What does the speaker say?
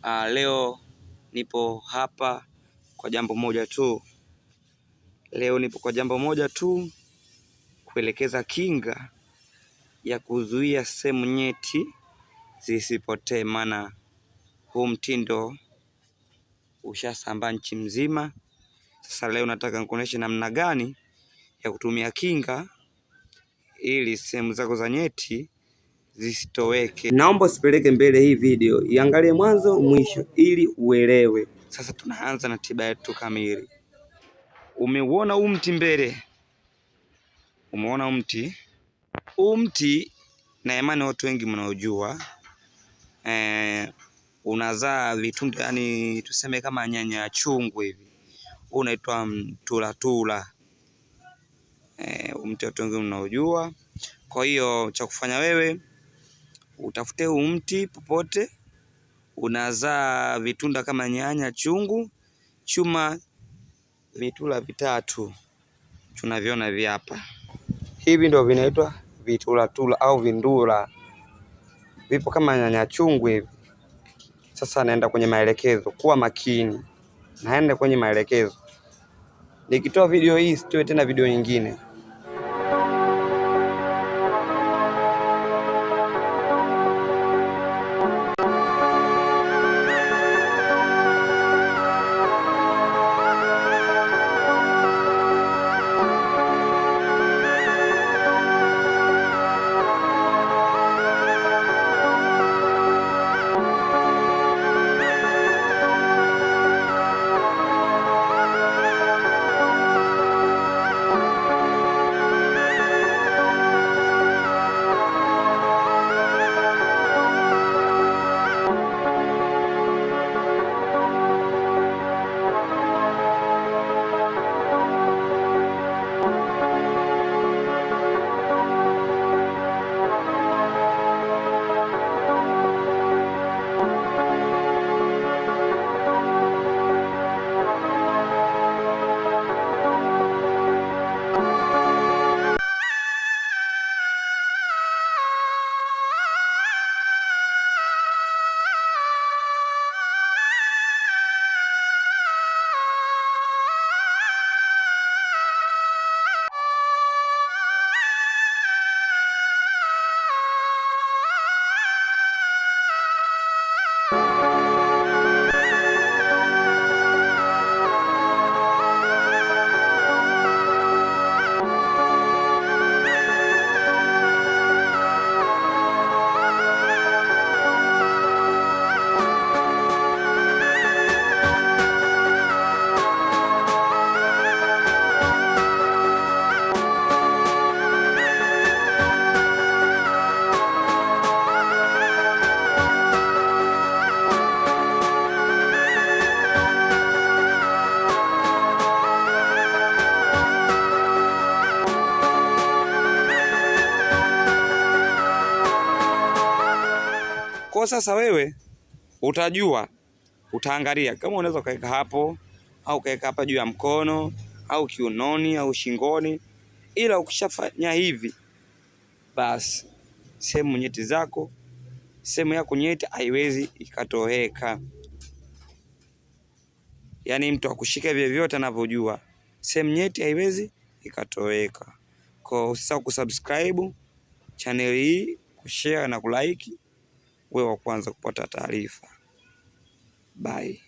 Leo nipo hapa kwa jambo moja tu. Kuelekeza kinga ya kuzuia sehemu nyeti zisipotee, maana huu mtindo ushasambaa nchi mzima. Sasa leo nataka nikuoneshe namna gani ya kutumia kinga ili sehemu zako za nyeti zisitoweke. Naomba usipeleke mbele hii video, iangalie mwanzo mwisho ili uelewe. Sasa tunaanza na tiba yetu kamili. Umeuona huu mti mbele? Umeona huu mti? Na imani watu wengi mnaojua unazaa vitunda, yani tuseme kama nyanya chungu hivi. Huu unaitwa mtulatula. Mti watu wengi mnaojua. Kwa hiyo cha kufanya wewe utafute huu mti popote, unazaa vitunda kama nyanya chungu, chuma vitula vitatu tunaviona hivi hapa. Hivi ndio vinaitwa vitulatula au vindula, vipo kama nyanya chungu hivi. Sasa naenda kwenye maelekezo, kuwa makini. Naenda kwenye maelekezo. Nikitoa video hii sitoe tena video nyingine. Kwa sasa wewe utajua, utaangalia kama unaweza kaweka hapo au kaweka hapa juu ya mkono au kiunoni au shingoni. Ila ukishafanya hivi, basi sehemu nyeti zako, sehemu yako nyeti haiwezi ikatoweka. Yaani mtu akushika vyovyote anavyojua, sehemu nyeti haiwezi ikatoweka. Kwa usisahau kusubscribe channel hii, kushare na kulike, wewe wa kwanza kupata taarifa. Bye.